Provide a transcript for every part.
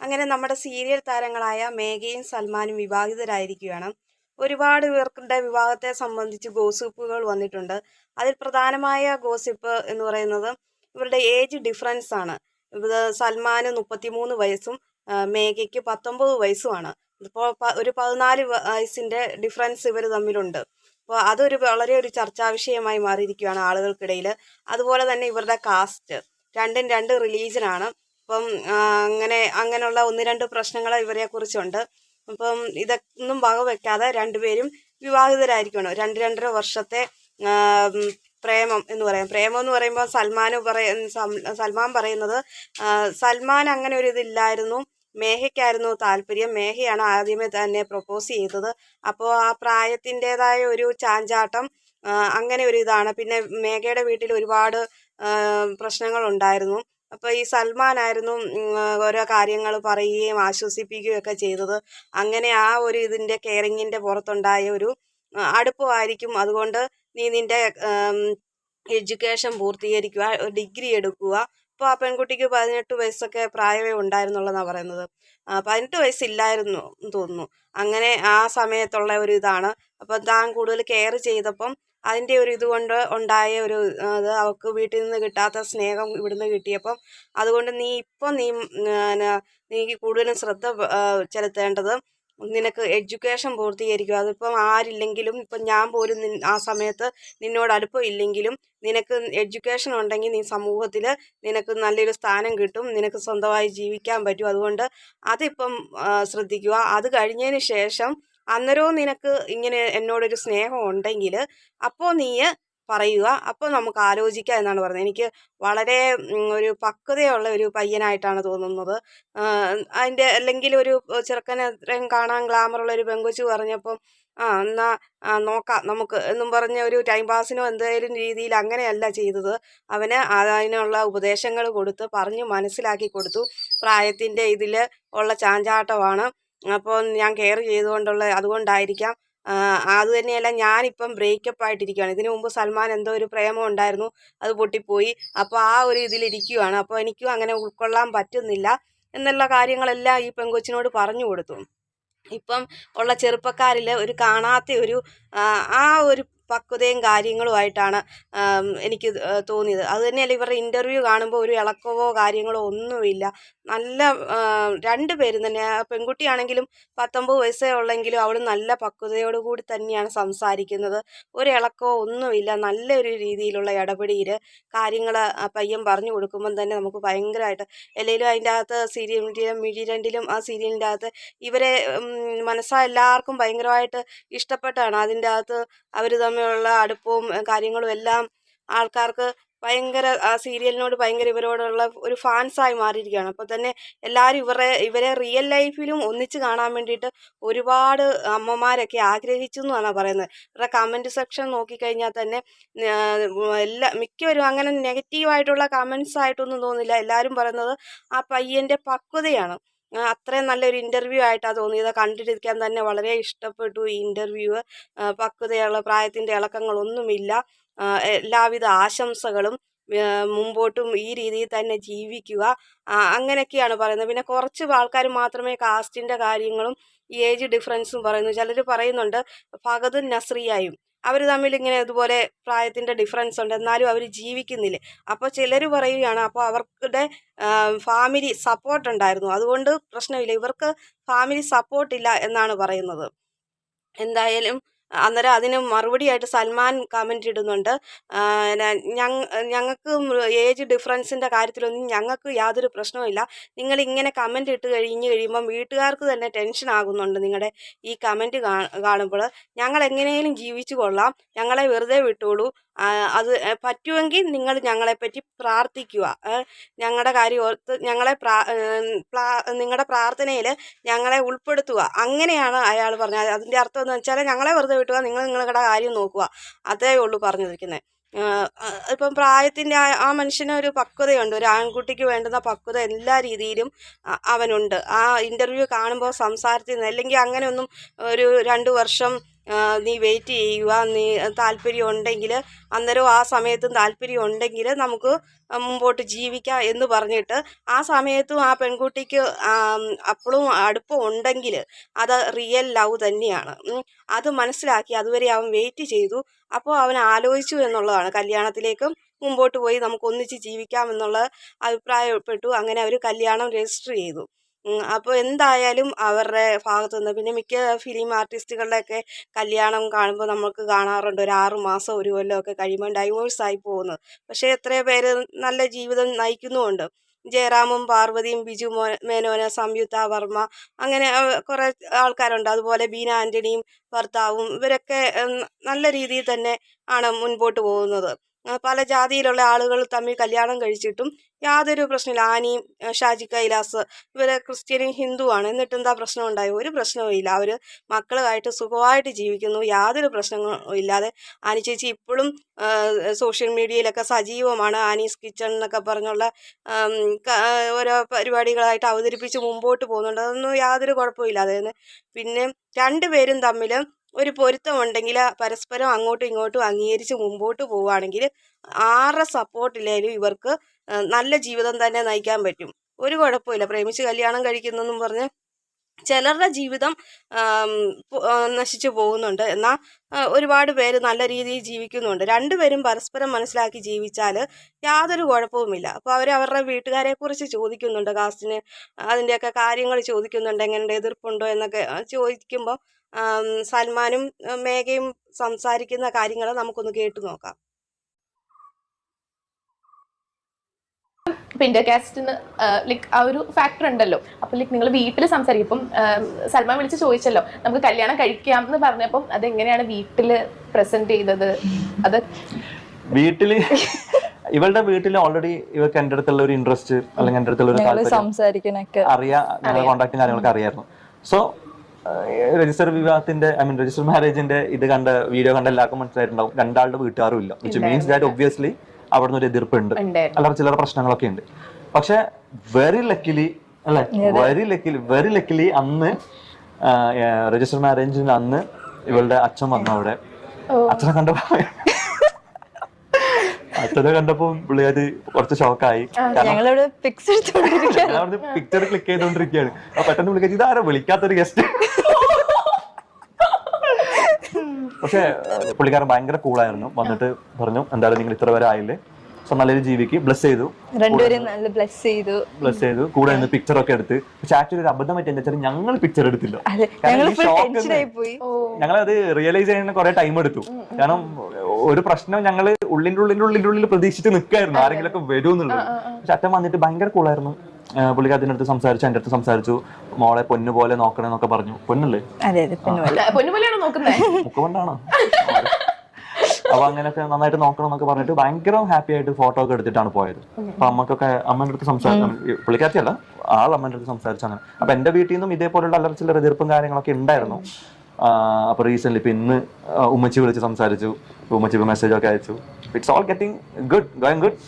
അങ്ങനെ നമ്മുടെ സീരിയൽ താരങ്ങളായ മേഘയും സൽമാനും വിവാഹിതരായിരിക്കുകയാണ്. ഒരുപാട് പേർക്കുടെ വിവാഹത്തെ സംബന്ധിച്ച് ഗോസിപ്പുകൾ വന്നിട്ടുണ്ട്. അതിൽ പ്രധാനമായ ഗോസിപ്പ് എന്ന് പറയുന്നത് ഇവരുടെ ഏജ് ഡിഫറൻസ് ആണ്. സൽമാന് 33 വയസ്സും മേഘയ്ക്ക് 19 വയസ്സുമാണ്. ഇപ്പോൾ ഒരു 14 വയസ്സിൻ്റെ ഡിഫറൻസ് ഇവർ തമ്മിലുണ്ട്. അപ്പോൾ അതൊരു വളരെ ഒരു ചർച്ചാ വിഷയമായി മാറിയിരിക്കുകയാണ് ആളുകൾക്കിടയിൽ. അതുപോലെ തന്നെ ഇവരുടെ കാസ്റ്റ് രണ്ടും രണ്ട് റിലീജിയനാണ്. അപ്പം അങ്ങനെയുള്ള ഒന്ന് രണ്ട് പ്രശ്നങ്ങൾ ഇവരെക്കുറിച്ചുണ്ട്. അപ്പം ഇതൊന്നും വകവെക്കാതെ രണ്ടുപേരും വിവാഹിതരായിരിക്കണം. 2-2.5 വർഷത്തെ പ്രേമം എന്ന് പറയാം. പ്രേമം എന്ന് പറയുമ്പോൾ സൽമാൻ പറയുന്നത് സൽമാൻ അങ്ങനെ ഒരു ഇതില്ലായിരുന്നു, മേഘയ്ക്കായിരുന്നു താല്പര്യം. മേഘയാണ് ആദ്യമേ തന്നെ പ്രൊപ്പോസ് ചെയ്തത്. അപ്പോൾ ആ പ്രായത്തിൻ്റെതായ ഒരു ചാഞ്ചാട്ടം അങ്ങനെ ഒരു ഇതാണ്. പിന്നെ മേഘയുടെ വീട്ടിൽ ഒരുപാട് പ്രശ്നങ്ങളുണ്ടായിരുന്നു. അപ്പോൾ ഈ സൽമാനായിരുന്നു ഓരോ കാര്യങ്ങൾ പറയുകയും ആശ്വസിപ്പിക്കുകയും ഒക്കെ ചെയ്തത്. അങ്ങനെ ആ ഒരു ഇതിൻ്റെ കെയറിങ്ങിൻ്റെ പുറത്തുണ്ടായ ഒരു അടുപ്പമായിരിക്കും. അതുകൊണ്ട് നീ നിൻ്റെ എഡ്യൂക്കേഷൻ പൂർത്തീകരിക്കുക, ഡിഗ്രി എടുക്കുക. അപ്പോൾ ആ പെൺകുട്ടിക്ക് 18 വയസ്സൊക്കെ പ്രായമേ ഉണ്ടായിരുന്നുള്ളതാണ് പറയുന്നത്. 18 വയസ്സില്ലായിരുന്നു തോന്നുന്നു. അങ്ങനെ ആ സമയത്തുള്ള ഒരു ഇതാണ്. അപ്പം താൻ കൂടുതൽ കെയർ ചെയ്തപ്പം അതിൻ്റെ ഒരു ഇതുകൊണ്ട് ഉണ്ടായ ഒരു അത് അവൾക്ക് വീട്ടിൽ നിന്ന് കിട്ടാത്ത സ്നേഹം ഇവിടുന്ന് കിട്ടിയപ്പം അതുകൊണ്ട് നീ കൂടുതലും ശ്രദ്ധ ചെലുത്തേണ്ടത് നിനക്ക് എഡ്യൂക്കേഷൻ പൂർത്തീകരിക്കുക. അതിപ്പം ആരില്ലെങ്കിലും ഇപ്പം ഞാൻ പോലും ആ സമയത്ത് നിന്നോട് അടുപ്പം ഇല്ലെങ്കിലും നിനക്ക് എഡ്യൂക്കേഷൻ ഉണ്ടെങ്കിൽ നീ സമൂഹത്തിൽ നിനക്ക് നല്ലൊരു സ്ഥാനം കിട്ടും, നിനക്ക് സ്വന്തമായി ജീവിക്കാൻ പറ്റും. അതുകൊണ്ട് അതിപ്പം ശ്രദ്ധിക്കുക. അത് കഴിഞ്ഞതിന് ശേഷം അന്നേരവും നിനക്ക് ഇങ്ങനെ എന്നോടൊരു സ്നേഹം ഉണ്ടെങ്കിൽ അപ്പോൾ നീ പറയുക, അപ്പോൾ നമുക്ക് ആലോചിക്കാം എന്നാണ് പറഞ്ഞത്. എനിക്ക് വളരെ ഒരു പക്വതയുള്ള ഒരു പയ്യനായിട്ടാണ് തോന്നുന്നത്. അതിൻ്റെ അല്ലെങ്കിൽ ഒരു ചെറുക്കനെ അത്രയും കാണാൻ ഗ്ലാമറുള്ള ഒരു പെങ്കൊച്ചു പറഞ്ഞപ്പം എന്നാൽ നോക്കാം നമുക്ക് എന്നും പറഞ്ഞ ഒരു ടൈം പാസിനോ എന്തെങ്കിലും രീതിയിൽ അങ്ങനെയല്ല ചെയ്തത്. അവന് അതിനുള്ള ഉപദേശങ്ങൾ കൊടുത്ത് പറഞ്ഞ് മനസ്സിലാക്കി കൊടുത്തു. പ്രായത്തിൻ്റെ ഇതിൽ ഉള്ള ചാഞ്ചാട്ടമാണ്. അപ്പോൾ ഞാൻ കെയർ അതുകൊണ്ടായിരിക്കാം. അതുതന്നെയല്ല, ഞാനിപ്പം ബ്രേക്കപ്പ് ആയിട്ടിരിക്കുകയാണ്. ഇതിനു മുമ്പ് സൽമാൻ എന്തോ ഒരു പ്രേമം ഉണ്ടായിരുന്നു, അത് പൊട്ടിപ്പോയി. അപ്പോൾ ആ ഒരു ഇതിലിരിക്കുകയാണ്. അപ്പോൾ എനിക്കും അങ്ങനെ ഉൾക്കൊള്ളാൻ പറ്റുന്നില്ല എന്നുള്ള കാര്യങ്ങളെല്ലാം ഈ പെങ്കൊച്ചിനോട് പറഞ്ഞു കൊടുത്തു. ഇപ്പം ഉള്ള ചെറുപ്പക്കാരിൽ ഒരു കാണാത്ത ഒരു ആ ഒരു പക്വതയും കാര്യങ്ങളുമായിട്ടാണ് എനിക്ക് തോന്നിയത്. അതുതന്നെയല്ല, ഇവരുടെ ഇൻ്റർവ്യൂ കാണുമ്പോൾ ഒരു ഇളക്കവോ കാര്യങ്ങളോ ഒന്നുമില്ല. നല്ല രണ്ടുപേരും തന്നെ, പെൺകുട്ടിയാണെങ്കിലും 19 വയസ്സേ ഉള്ളെങ്കിലും അവൾ നല്ല പക്വതയോടു കൂടി തന്നെയാണ് സംസാരിക്കുന്നത്. ഒരു ഇളക്കമോ ഒന്നുമില്ല. നല്ലൊരു രീതിയിലുള്ള ഇടപെടൽ കാര്യങ്ങൾ പയ്യൻ പറഞ്ഞു കൊടുക്കുമ്പം തന്നെ നമുക്ക് ഭയങ്കരമായിട്ട് അല്ലെങ്കിലും അതിൻ്റെ അകത്ത് മിഴിരണ്ടിലും ആ സീരിയലിൻ്റെ അകത്ത് ഇവരെ എല്ലാവർക്കും ഭയങ്കരമായിട്ട് ഇഷ്ടപ്പെട്ടാണ്. അതിൻ്റെ അകത്ത് അവർ തമ്മിലുള്ള അടുപ്പവും കാര്യങ്ങളും എല്ലാം ആൾക്കാർക്ക് ഭയങ്കര ആ സീരിയലിനോട് ഭയങ്കര ഇവരോടുള്ള ഒരു ഫാൻസായി മാറിയിരിക്കുകയാണ്. അപ്പോൾ തന്നെ എല്ലാവരും ഇവരെ റിയൽ ലൈഫിലും ഒന്നിച്ച് കാണാൻ വേണ്ടിയിട്ട് ഒരുപാട് അമ്മമാരൊക്കെ ആഗ്രഹിച്ചു എന്നാണ് പറയുന്നത്. ഇവരുടെ കമൻറ്റ് സെക്ഷൻ നോക്കിക്കഴിഞ്ഞാൽ തന്നെ മിക്കവരും അങ്ങനെ നെഗറ്റീവായിട്ടുള്ള കമൻസ് ആയിട്ടൊന്നും തോന്നില്ല. എല്ലാവരും പറയുന്നത് ആ പയ്യൻ്റെ പക്വതയാണ്. അത്രയും നല്ലൊരു ഇൻ്റർവ്യൂ ആയിട്ടാണ് തോന്നിയത്. കണ്ടിരിക്കാൻ തന്നെ വളരെ ഇഷ്ടപ്പെട്ടു ഈ ഇൻ്റർവ്യൂ. പക്വതയുള്ള പ്രായത്തിൻ്റെ ഇളക്കങ്ങളൊന്നുമില്ല. എല്ലാവിധ ആശംസകളും. മുമ്പോട്ടും ഈ രീതിയിൽ തന്നെ ജീവിക്കുക, അങ്ങനെയൊക്കെയാണ് പറയുന്നത്. പിന്നെ കുറച്ച് ആൾക്കാർ മാത്രമേ കാസ്റ്റിൻ്റെ കാര്യങ്ങളും ഏജ് ഡിഫറൻസും പറയുന്നു. ചിലർ പറയുന്നുണ്ട് ഫഹദും നസ്രിയയും അവർ തമ്മിൽ ഇങ്ങനെ ഇതുപോലെ പ്രായത്തിൻ്റെ ഡിഫറൻസ് ഉണ്ട്, എന്നാലും അവർ ജീവിക്കുന്നില്ലേ. അപ്പോൾ ചിലർ പറയുകയാണ് അപ്പോൾ അവരുടെ ഫാമിലി സപ്പോർട്ട് ഉണ്ടായിരുന്നു, അതുകൊണ്ട് പ്രശ്നമില്ല. ഇവർക്ക് ഫാമിലി സപ്പോർട്ടില്ല എന്നാണ് പറയുന്നത്. എന്തായാലും അന്നേരം അതിന് മറുപടിയായിട്ട് സൽമാൻ കമൻ്റ് ഇടുന്നുണ്ട്, ഞങ്ങൾക്ക് ഏജ് ഡിഫറൻസിൻ്റെ കാര്യത്തിലൊന്നും ഞങ്ങൾക്ക് യാതൊരു പ്രശ്നവുമില്ല. നിങ്ങളിങ്ങനെ കമൻ്റ് ഇട്ട് കഴിയുമ്പം വീട്ടുകാർക്ക് തന്നെ ടെൻഷൻ ആകുന്നുണ്ട് നിങ്ങളുടെ ഈ കമൻ്റ് കാണുമ്പോൾ. ഞങ്ങൾ എങ്ങനെയും ജീവിച്ചു കൊള്ളാം, ഞങ്ങളെ വെറുതെ വിട്ടോളൂ. അത് പറ്റുമെങ്കിൽ നിങ്ങൾ ഞങ്ങളെപ്പറ്റി പ്രാർത്ഥിക്കുക, ഞങ്ങളുടെ കാര്യം ഓർത്ത് നിങ്ങളുടെ പ്രാർത്ഥനയിൽ ഞങ്ങളെ ഉൾപ്പെടുത്തുക, അങ്ങനെയാണ് അയാൾ പറഞ്ഞത്. അതിൻ്റെ അർത്ഥം എന്ന് വെച്ചാൽ ഞങ്ങളെ വെറുതെ വിട്ടുക, നിങ്ങൾ നിങ്ങളുടെ കാര്യം നോക്കുക, അതേ ഉള്ളൂ പറഞ്ഞിരിക്കുന്നത്. ഇപ്പം പ്രായത്തിൻ്റെ ആ മനുഷ്യന് ഒരു പക്വതയുണ്ട്. ഒരു ആൺകുട്ടിക്ക് വേണ്ടുന്ന പക്വത എല്ലാ രീതിയിലും അവനുണ്ട്. ആ ഇൻ്റർവ്യൂ കാണുമ്പോൾ സംസാരത്തിൽ നിന്ന് അല്ലെങ്കിൽ അങ്ങനെയൊന്നും ഒരു 2 വർഷം നീ വെയിറ്റ് ചെയ്യുക, നീ താല്പര്യം ഉണ്ടെങ്കിൽ അന്നേരം ആ സമയത്തും താല്പര്യം ഉണ്ടെങ്കിൽ നമുക്ക് മുമ്പോട്ട് ജീവിക്കാം എന്ന് പറഞ്ഞിട്ട് ആ സമയത്തും ആ പെൺകുട്ടിക്ക് അപ്പോഴും അടുപ്പം ഉണ്ടെങ്കിൽ അത് റിയൽ ലവ് തന്നെയാണ്. അത് മനസ്സിലാക്കി അതുവരെ അവൻ വെയിറ്റ് ചെയ്തു. അപ്പോൾ അവൻ ആലോചിച്ചു എന്നുള്ളതാണ്, കല്യാണത്തിലേക്കും മുമ്പോട്ട് പോയി നമുക്ക് ഒന്നിച്ച് ജീവിക്കാമെന്നുള്ള അഭിപ്രായപ്പെട്ടു. അങ്ങനെ അവർ കല്യാണം രജിസ്റ്റർ ചെയ്തു. അപ്പോൾ എന്തായാലും അവരുടെ ഭാഗത്തു നിന്ന് പിന്നെ മിക്ക ഫിലിം ആർട്ടിസ്റ്റുകളുടെയൊക്കെ കല്യാണം കാണുമ്പോൾ നമുക്ക് കാണാറുണ്ട് ഒരു 6 മാസം 1 കൊല്ലമൊക്കെ കഴിയുമ്പോൾ ഡൈവോഴ്സായി പോകുന്നത്. പക്ഷേ എത്രയോ പേര് നല്ല ജീവിതം നയിക്കുന്നുമുണ്ട്. ജയറാമും പാർവതിയും, ബിജു മേനോന്, സംയുക്ത വർമ്മ, അങ്ങനെ കുറേ ആൾക്കാരുണ്ട്. അതുപോലെ ബീന ആൻ്റണിയും ഭർത്താവും ഇവരൊക്കെ നല്ല രീതിയിൽ തന്നെ ആണ് മുൻപോട്ട് പോകുന്നത്. പല ജാതിയിലുള്ള ആളുകൾ തമ്മിൽ കല്യാണം കഴിച്ചിട്ടും യാതൊരു പ്രശ്നമില്ല. ആനിയും ഷാജി കൈലാസ് ഇവരെ ക്രിസ്ത്യനും ഹിന്ദുവാണ്, എന്നിട്ട് എന്താ പ്രശ്നം ഉണ്ടായി? ഒരു പ്രശ്നവും ഇല്ല. അവർ മക്കളുമായിട്ട് സുഖമായിട്ട് ജീവിക്കുന്നു, യാതൊരു പ്രശ്നങ്ങളും ഇല്ലാതെ. ആനി ചേച്ചി ഇപ്പോഴും സോഷ്യൽ മീഡിയയിലൊക്കെ സജീവമാണ്. ആനീസ് കിച്ചൺ എന്നൊക്കെ പറഞ്ഞുള്ള ഓരോ പരിപാടികളായിട്ട് അവതരിപ്പിച്ച് മുമ്പോട്ട് പോകുന്നുണ്ട്. അതൊന്നും യാതൊരു കുഴപ്പമില്ലാതെ തന്നെ. പിന്നെ രണ്ടുപേരും തമ്മിൽ ഒരു പൊരുത്തമുണ്ടെങ്കിൽ പരസ്പരം അങ്ങോട്ടും ഇങ്ങോട്ടും അംഗീകരിച്ച് മുമ്പോട്ട് പോവുകയാണെങ്കിൽ ആരുടെ സപ്പോർട്ടില്ലേലും ഇവർക്ക് നല്ല ജീവിതം തന്നെ നയിക്കാൻ പറ്റും. ഒരു കുഴപ്പമില്ല. പ്രേമിച്ച് കല്യാണം കഴിക്കുന്നെന്നും പറഞ്ഞ് ചിലരുടെ ജീവിതം നശിച്ചു പോകുന്നുണ്ട്. എന്നാൽ ഒരുപാട് പേര് നല്ല രീതിയിൽ ജീവിക്കുന്നുണ്ട്. രണ്ടുപേരും പരസ്പരം മനസ്സിലാക്കി ജീവിച്ചാൽ യാതൊരു കുഴപ്പവുമില്ല. അപ്പോൾ അവർ അവരുടെ വീട്ടുകാരെക്കുറിച്ച് ചോദിക്കുന്നുണ്ട്, കാസ്റ്റിന് അതിൻ്റെയൊക്കെ കാര്യങ്ങൾ ചോദിക്കുന്നുണ്ട്, എങ്ങനെയുണ്ട്, എതിർപ്പുണ്ടോ എന്നൊക്കെ ചോദിക്കുമ്പോൾ സൽമാനും മേഘയും സംസാരിക്കുന്ന കാര്യങ്ങൾ നമുക്കൊന്ന് കേട്ടു നോക്കാം. ഇപ്പൊ ഇന്ത്യ കാസ്റ്റിന് ലൈക്ക് ആ ഒരു ഫാക്ടർ ഉണ്ടല്ലോ. അപ്പൊ ലൈക്ക് നിങ്ങൾ വീട്ടിൽ സംസാരിക്കും. ഇപ്പം സൽമാൻ വിളിച്ച് ചോദിച്ചല്ലോ നമുക്ക് കല്യാണം കഴിക്കാം എന്ന് പറഞ്ഞപ്പം അതെങ്ങനെയാണ് വീട്ടില് പ്രസന്റ് ചെയ്തത്? അത് വീട്ടില് ഇവളുടെ വീട്ടിൽ ഓൾറെഡി ഇവർക്ക് എൻ്റെ അടുത്തുള്ള ഒരു ഇൻട്രസ്റ്റ് അല്ലെങ്കിൽ എൻ്റെ അടുത്തുള്ള ഒരു താല്പര്യം അറിയാം, ഞങ്ങളുടെ കോൺടാക്റ്റും കാര്യങ്ങളൊക്കെ അറിയായിരുന്നു. സോ രജിസ്റ്റർ വിവാഹത്തിന്റെ രജിസ്റ്റർ മാരേജിന്റെ വീഡിയോ കണ്ട എല്ലാവർക്കും മനസ്സിലായിട്ടുണ്ടാവും രണ്ടാളുടെ വീട്ടുകാരും ഇല്ല. വിച്ച് മീൻസ് ദാറ്റ് ഒബ്വിയസ്ലി അവിടെ നിന്ന് ഒരു എതിർപ്പുണ്ട്, അല്ലാതെ ചില പ്രശ്നങ്ങളൊക്കെ ഉണ്ട്. പക്ഷെ വെരി ലക്കിലി അല്ലെ, വെരി ലക്കിലി അന്ന് രജിസ്റ്റർ മാരേജിന് അന്ന് ഇവളുടെ അച്ഛൻ വന്നു അവിടെ. അച്ഛനെ കണ്ടപ്പോ പുള്ളിയാര് കുറച്ച് ഷോക്കായി. പിക്ചർ ക്ലിക്ക് ചെയ്തോണ്ടിരിക്കുകയാണ്. അപ്പൊ പെട്ടെന്ന് വിളിക്കാൻ ഇതാരോ വിളിക്കാത്തൊരു ഗസ്റ്റ്. പക്ഷെ പുള്ളിക്കാരൻ ഭയങ്കര കൂളായിരുന്നു. വന്നിട്ട് പറഞ്ഞു എന്തായാലും നിങ്ങൾ ഇത്ര വരെ ആയില്ലേ, സോ നല്ലൊരു ജീവിക്ക് ബ്ലസ് ചെയ്തു, കൂടെ നിന്ന് പിക്ചർ ഒക്കെ എടുത്ത്. പക്ഷെ ആക്ച്വലി ഒരു അബദ്ധം പറ്റി എന്താ വെച്ചാൽ ഞങ്ങൾ പിക്ചർ എടുത്തില്ല. ഞങ്ങളത് റിയലൈസ് ചെയ്യാൻ കുറെ ടൈം എടുത്തു. കാരണം ഒരു പ്രശ്നം ഞങ്ങള് ഉള്ളിൻ്റെ പ്രതീക്ഷിച്ച് നിൽക്കായിരുന്നു, ആരെങ്കിലും ഒക്കെ വരും എന്നുള്ളത്. പക്ഷെ അച്ഛൻ വന്നിട്ട് ഭയങ്കര കൂളായിരുന്നു. പുള്ളിക്കാരത്തിൻ്റെ അടുത്ത് സംസാരിച്ചു, എൻ്റെ അടുത്ത് സംസാരിച്ചു. മോളെ പൊന്നു പോലെ നോക്കണമെന്നൊക്കെ പറഞ്ഞു. പൊന്നല്ലേ, മുക്കുകൊണ്ടാണോ? അപ്പൊ അങ്ങനെയൊക്കെ നന്നായിട്ട് നോക്കണം എന്നൊക്കെ പറഞ്ഞിട്ട് ഭയങ്കര ഹാപ്പി ആയിട്ട് ഫോട്ടോ ഒക്കെ എടുത്തിട്ടാണ് പോയത്. അപ്പൊ അമ്മേന്റെ അടുത്ത് സംസാരിച്ചു, പുള്ളിക്കാരത്തിയല്ല അമ്മേന്റെ അടുത്ത് സംസാരിച്ചു. അങ്ങനെ അപ്പൊ എന്റെ വീട്ടിൽ നിന്നും ഇതേപോലുള്ള അല്ലറച്ചില്ലറ എതിർപ്പും കാര്യങ്ങളൊക്കെ ഉണ്ടായിരുന്നു. അപ്പൊ റീസെന്റ് ഇപ്പൊ ഇന്ന് ഉമ്മച്ചി വിളിച്ച് സംസാരിച്ചു, ഉമ്മച്ചി മെസ്സേജ് ഒക്കെ അയച്ചു. It's all getting good, going good.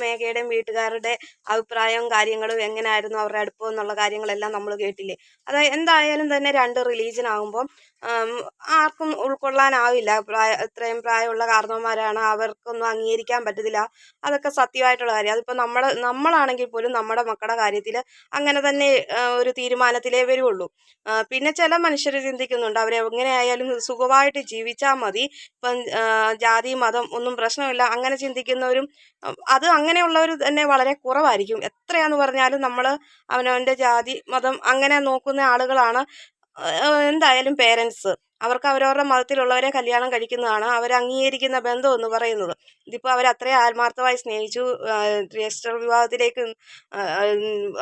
മേഘയുടെയും വീട്ടുകാരുടെ അഭിപ്രായവും കാര്യങ്ങളും എങ്ങനെയായിരുന്നു, അവരുടെ അടുപ്പം എന്നുള്ള കാര്യങ്ങളെല്ലാം നമ്മൾ കേട്ടില്ലേ. അത് എന്തായാലും തന്നെ രണ്ട് റിലീജിയൻ ആകുമ്പം ആർക്കും ഉൾക്കൊള്ളാനാവില്ല. ഇത്രയും പ്രായമുള്ള കാരണവന്മാരാണ്, അവർക്കൊന്നും അംഗീകരിക്കാൻ പറ്റത്തില്ല. അതൊക്കെ സത്യമായിട്ടുള്ള കാര്യം. അതിപ്പോൾ നമ്മളാണെങ്കിൽ പോലും നമ്മുടെ മക്കളുടെ കാര്യത്തിൽ അങ്ങനെ തന്നെ ഒരു തീരുമാനത്തിലേ വരുള്ളൂ. പിന്നെ ചില മനുഷ്യർ ചിന്തിക്കുന്നുണ്ട് അവരെ എങ്ങനെയായാലും സുഖമായിട്ട് ജീവിച്ചാൽ മതി, ഇപ്പം ജാതി മതം ഒന്നും പ്രശ്നമില്ല, അങ്ങനെ ചിന്തിക്കുന്നവരും അത് അങ്ങനെയുള്ളവർ തന്നെ വളരെ കുറവായിരിക്കും. എത്രയാന്ന് പറഞ്ഞാലും നമ്മൾ അവനവൻ്റെ ജാതി മതം അങ്ങനെ നോക്കുന്ന ആളുകളാണ് എന്തായാലും പേരൻസ്. അവർക്ക് അവരവരുടെ മതത്തിലുള്ളവരെ കല്യാണം കഴിക്കുന്നതാണ് അവർ അംഗീകരിക്കുന്ന ബന്ധം എന്ന് പറയുന്നത്. ഇതിപ്പോൾ അവരത്രയും ആത്മാർത്ഥമായി സ്നേഹിച്ചു, രജിസ്റ്റർ വിവാഹത്തിലേക്ക്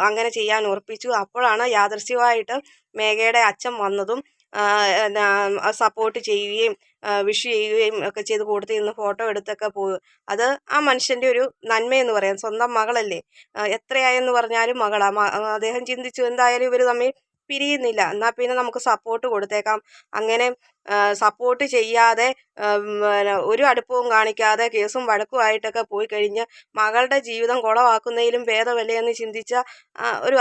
അങ്ങനെ ചെയ്യാൻ ഉറപ്പിച്ചു. അപ്പോഴാണ് യാദൃശ്ചികമായിട്ട് മേഘയുടെ അച്ഛൻ വന്നതും സപ്പോർട്ട് ചെയ്യുകയും വിഷ് ചെയ്യുകയും ഒക്കെ ചെയ്ത് കൂട്ടത്തിൽ നിന്ന് ഫോട്ടോ എടുത്തൊക്കെ പോകും. അത് ആ മനുഷ്യൻ്റെ ഒരു നന്മയെന്ന് പറയാം. സ്വന്തം മകളല്ലേ, എത്രയായെന്ന് പറഞ്ഞാലും മകളാണ്. അദ്ദേഹം ചിന്തിച്ചു എന്തായാലും ഇവർ തമ്മിൽ പിരിയുന്നില്ല, എന്നാൽ പിന്നെ നമുക്ക് സപ്പോർട്ട് കൊടുത്തേക്കാം. അങ്ങനെ സപ്പോർട്ട് ചെയ്യാതെ ഒരു അടുപ്പവും കാണിക്കാതെ കേസും വഴക്കുമായിട്ടൊക്കെ പോയി കഴിഞ്ഞ് മകളുടെ ജീവിതം കുളമാക്കുന്നതിലും ഭേദമല്ലേ എന്ന് ചിന്തിച്ച ഒരു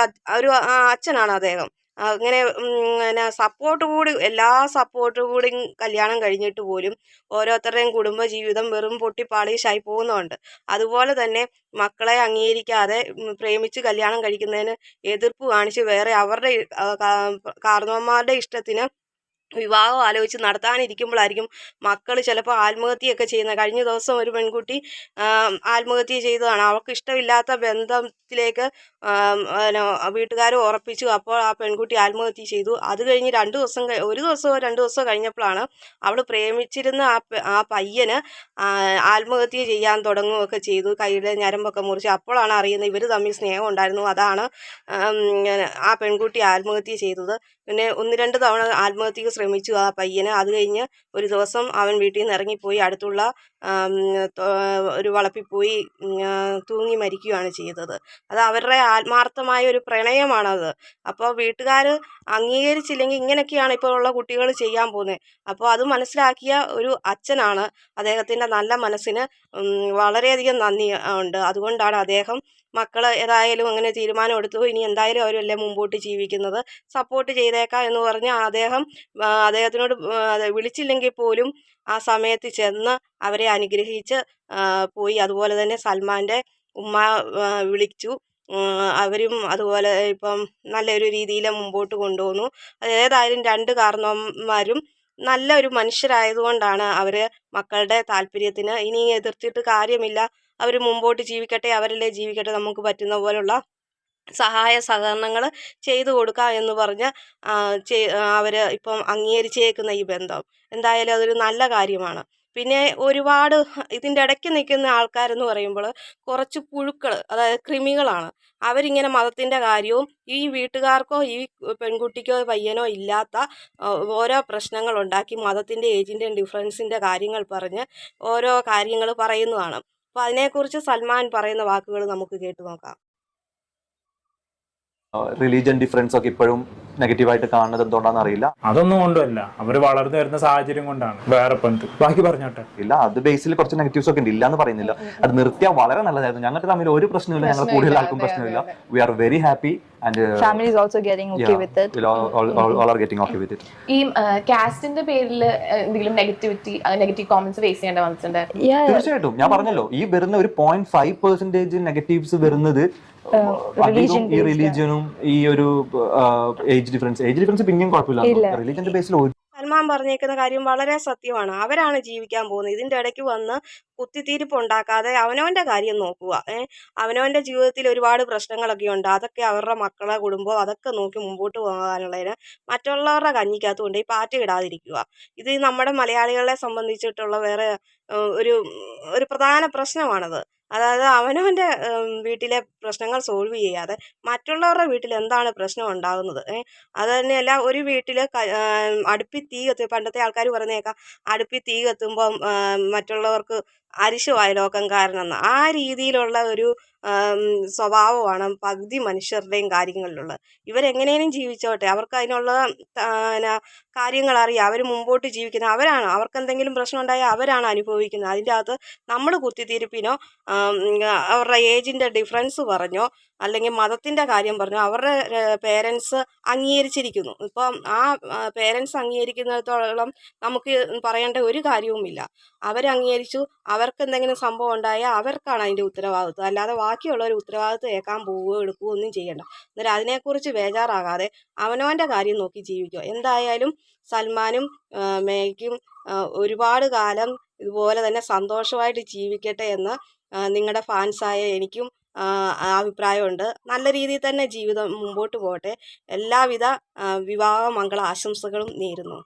അച്ഛനാണ് അദ്ദേഹം. അങ്ങനെ പിന്നെ സപ്പോർട്ട് കൂടി എല്ലാ സപ്പോർട്ട് കൂടി കല്യാണം കഴിഞ്ഞിട്ട് പോലും ഓരോരുത്തരുടെയും കുടുംബജീവിതം വെറും പൊട്ടിപ്പാളിഷായി പോകുന്നുണ്ട്. അതുപോലെ തന്നെ മക്കളെ അംഗീകരിക്കാതെ പ്രേമിച്ച് കല്യാണം കഴിക്കുന്നതിന് എതിർപ്പ് കാണിച്ച് വേറെ അവരുടെ കാർന്നോന്മാരുടെ ഇഷ്ടത്തിന് വിവാഹം ആലോചിച്ച് നടത്താനിരിക്കുമ്പോഴായിരിക്കും മക്കൾ ചിലപ്പോൾ ആത്മഹത്യയൊക്കെ ചെയ്യുന്നത്. കഴിഞ്ഞ ദിവസം ഒരു പെൺകുട്ടി ആത്മഹത്യ ചെയ്തതാണ്. അവൾക്ക് ഇഷ്ടമില്ലാത്ത ബന്ധത്തിലേക്ക് വീട്ടുകാർ ഉറപ്പിച്ചു. അപ്പോൾ ആ പെൺകുട്ടി ആത്മഹത്യ ചെയ്തു. അത് കഴിഞ്ഞ് ഒരു ദിവസമോ 2 ദിവസമോ കഴിഞ്ഞപ്പോഴാണ് അവൾ പ്രേമിച്ചിരുന്ന ആ പയ്യന് ആത്മഹത്യ ചെയ്യാൻ തുടങ്ങുകയൊക്കെ ചെയ്തു. കയ്യിലെ ഞരമ്പൊക്കെ മുറിച്ച്. അപ്പോഴാണ് അറിയുന്നത് ഇവർ തമ്മിൽ സ്നേഹം ഉണ്ടായിരുന്നു. അതാണ് ആ പെൺകുട്ടി ആത്മഹത്യ ചെയ്തത്. പിന്നെ 1-2 തവണ ആത്മഹത്യക്ക് ശ്രമിച്ചു ആ പയ്യന്. അത് കഴിഞ്ഞ് ഒരു ദിവസം അവൻ വീട്ടിൽ നിന്ന് ഇറങ്ങിപ്പോയി അടുത്തുള്ള ഒരു വളപ്പിൽ പോയി തൂങ്ങി മരിക്കുകയാണ് ചെയ്തത്. അത് അവരുടെ ആത്മാർത്ഥമായ ഒരു പ്രണയമാണത്. അപ്പോൾ വീട്ടുകാർ അംഗീകരിച്ചില്ലെങ്കിൽ ഇങ്ങനെയൊക്കെയാണ് ഇപ്പോൾ ഉള്ള കുട്ടികൾ ചെയ്യാൻ പോകുന്നത്. അപ്പോൾ അത് മനസ്സിലാക്കിയ ഒരു അച്ഛനാണ്. അദ്ദേഹത്തിൻ്റെ നല്ല മനസ്സിന് വളരെയധികം നന്ദി ഉണ്ട്. അതുകൊണ്ടാണ് അദ്ദേഹം മക്കൾ ഏതായാലും അങ്ങനെ തീരുമാനം എടുത്തു. ഇനി എന്തായാലും അവരല്ലേ മുമ്പോട്ട് ജീവിക്കുന്നത്, സപ്പോർട്ട് ചെയ്തേക്കാം എന്ന് പറഞ്ഞ് അദ്ദേഹത്തിനോട് വിളിച്ചില്ലെങ്കിൽ പോലും ആ സമയത്ത് ചെന്ന് അവരെ അനുഗ്രഹിച്ച് പോയി. അതുപോലെ തന്നെ സൽമാൻ്റെ ഉമ്മ വിളിച്ചു. അവരും അതുപോലെ ഇപ്പം നല്ലൊരു രീതിയിൽ മുമ്പോട്ട് കൊണ്ടുപോകുന്നു. ഏതായാലും 2 കാരണവന്മാരും നല്ലൊരു മനുഷ്യരായതുകൊണ്ടാണ് അവർ മക്കളുടെ താല്പര്യത്തിന് ഇനി എതിർത്തിട്ട് കാര്യമില്ല, അവർ മുമ്പോട്ട് ജീവിക്കട്ടെ, അവരല്ലേ ജീവിക്കട്ടെ, നമുക്ക് പറ്റുന്ന പോലുള്ള സഹായ സഹകരണങ്ങൾ ചെയ്തു കൊടുക്കാം എന്ന് പറഞ്ഞ് അവർ ഇപ്പം അംഗീകരിച്ചേക്കുന്ന ഈ ബന്ധം എന്തായാലും അതൊരു നല്ല കാര്യമാണ്. പിന്നെ ഒരുപാട് ഇതിൻ്റെ ഇടയ്ക്ക് നിൽക്കുന്ന ആൾക്കാരെന്ന് പറയുമ്പോൾ കുറച്ച് പുഴുക്കൾ, അതായത് കൃമികളാണ്. അവരിങ്ങനെ മതത്തിൻ്റെ കാര്യവും ഈ വീട്ടുകാർക്കോ ഈ പെൺകുട്ടിക്കോ പയ്യനോ ഇല്ലാത്ത ഓരോ പ്രശ്നങ്ങൾ ഉണ്ടാക്കി മതത്തിൻ്റെ ഏജിൻ്റെയും ഡിഫറൻസിൻ്റെ കാര്യങ്ങൾ പറഞ്ഞ് ഓരോ കാര്യങ്ങൾ പറയുന്നതാണ്. അപ്പോൾ അതിനെക്കുറിച്ച് സൽമാൻ പറയുന്ന വാക്കുകൾ നമുക്ക് കേട്ടു നോക്കാം. റിലീജിയൻ ഡിഫറൻസ് ഒക്കെ ഇപ്പോഴും നെഗറ്റീവായിട്ട് കാണുന്നത് എന്തുകൊണ്ടാണെന്ന് അറിയില്ല. അതൊന്നും കൊണ്ടല്ല, അവർ വളർന്നു വരുന്ന സാഹചര്യം കൊണ്ടാണ്. വേറെ ബാക്കി പറഞ്ഞോട്ടെ. ഇല്ല, അത് ബേസിൽ കുറച്ച് നെഗറ്റീവ്സ് ഒക്കെ ഉണ്ട്, ഇല്ല എന്ന് പറയുന്നില്ല. അത് നിർത്തിയാൽ വളരെ നല്ലതായിരുന്നു. ഞങ്ങൾക്ക് തമ്മിൽ ഒരു പ്രശ്നമില്ല, ഞങ്ങൾ കൂടുതൽ ആൾക്കും പ്രശ്നമില്ല. We are very happy and family is also getting okay with it. all are getting okay with it. ഈ കാസ്റ്റിന്റെ പേരിൽ എന്തെങ്കിലും നെഗറ്റീവ് കോമന്റ്സ് ഫേസ് ചെയ്യേണ്ട വന്നിട്ടുണ്ട്? തീർച്ചയായിട്ടും. ഞാൻ പറഞ്ഞല്ലോ, ഈ വരുന്ന ഒരു 0.5% നെഗറ്റീവ്സ് വരുന്നത് ഈ റിലീജിയനും ഈ ഒരു ഏജ് ഡിഫറൻസ് പിന്നെയും കുഴപ്പമില്ല. റിലീജിയന്റെ ബേസിൽ സൽമാൻ പറഞ്ഞേക്കുന്ന കാര്യം വളരെ സത്യമാണ്. അവരാണ് ജീവിക്കാൻ പോകുന്നത്. ഇതിൻ്റെ ഇടയ്ക്ക് വന്ന് കുത്തിത്തിരിപ്പുണ്ടാക്കാതെ അവനവൻ്റെ കാര്യം നോക്കുക. അവനവൻ്റെ ജീവിതത്തിൽ ഒരുപാട് പ്രശ്നങ്ങളൊക്കെ ഉണ്ട്. അതൊക്കെ അവരുടെ മക്കളെ കുടുംബം അതൊക്കെ നോക്കി മുമ്പോട്ട് പോകാനുള്ളതിന് മറ്റുള്ളവരുടെ കഞ്ഞിക്കകത്ത് കൊണ്ട് ഈ പാറ്റ ഇടാതിരിക്കുക. ഇത് നമ്മുടെ മലയാളികളെ സംബന്ധിച്ചിട്ടുള്ള വേറെ ഒരു പ്രധാന പ്രശ്നമാണത്. അതായത് അവനവൻ്റെ വീട്ടിലെ പ്രശ്നങ്ങൾ സോൾവ് ചെയ്യാതെ മറ്റുള്ളവരുടെ വീട്ടിൽ എന്താണ് പ്രശ്നം ഉണ്ടാകുന്നത്. അത് തന്നെയല്ല, ഒരു വീട്ടിൽ അടുപ്പിൽ തീ കത്തി, പണ്ടത്തെ ആൾക്കാർ പറയുന്നേക്കാം അടുപ്പിൽ തീ കത്തുമ്പം മറ്റുള്ളവർക്ക് അരിശു അയലോക്കം കാരണമെന്ന്. ആ രീതിയിലുള്ള ഒരു സ്വഭാവമാണ് പകുതി മനുഷ്യരുടെയും കാര്യങ്ങളിലുള്ളത്. ഇവരെങ്ങനെയും ജീവിച്ചോട്ടെ, അവർക്ക് അതിനുള്ള കാര്യങ്ങൾ അറിയാം, അവർ മുമ്പോട്ട് ജീവിക്കുന്നത് അവരാണ്. അവർക്ക് എന്തെങ്കിലും പ്രശ്നം ഉണ്ടായാൽ അവരാണ് അനുഭവിക്കുന്നത്. അതിൻ്റെ അകത്ത് നമ്മൾ കുത്തിത്തിരിപ്പിനോ അവരുടെ ഏജിൻ്റെ ഡിഫറൻസ് പറഞ്ഞോ അല്ലെങ്കിൽ മതത്തിൻ്റെ കാര്യം പറഞ്ഞോ അവരുടെ പേരൻസ് അംഗീകരിച്ചിരിക്കുന്നു. ഇപ്പം ആ പേരൻസ് അംഗീകരിക്കുന്നിടത്തോളം നമുക്ക് പറയേണ്ട ഒരു കാര്യവുമില്ല. അവരംഗീകരിച്ചു. അവർക്ക് എന്തെങ്കിലും സംഭവം ഉണ്ടായാൽ അവർക്കാണ് അതിൻ്റെ ഉത്തരവാദിത്വം, അല്ലാതെ ബാക്കിയുള്ളവർ ഉത്തരവാദിത്വം ഏൽക്കാൻ പോവുകയോ എടുക്കുകയോ ഒന്നും ചെയ്യണ്ട. അന്നേരം അതിനെക്കുറിച്ച് ബേജാറാകാതെ അവനവൻ്റെ കാര്യം നോക്കി ജീവിക്കുക. എന്തായാലും സൽമാനും മേഘയ്ക്കും ഒരുപാട് കാലം ഇതുപോലെ തന്നെ സന്തോഷമായിട്ട് ജീവിക്കട്ടെ എന്ന് നിങ്ങളുടെ ഫാൻസായ എനിക്കും അഭിപ്രായമുണ്ട്. നല്ല രീതിയിൽ തന്നെ ജീവിതം മുമ്പോട്ട് പോകട്ടെ. എല്ലാവിധ വിവാഹ മംഗള ആശംസകളും നേരുന്നു.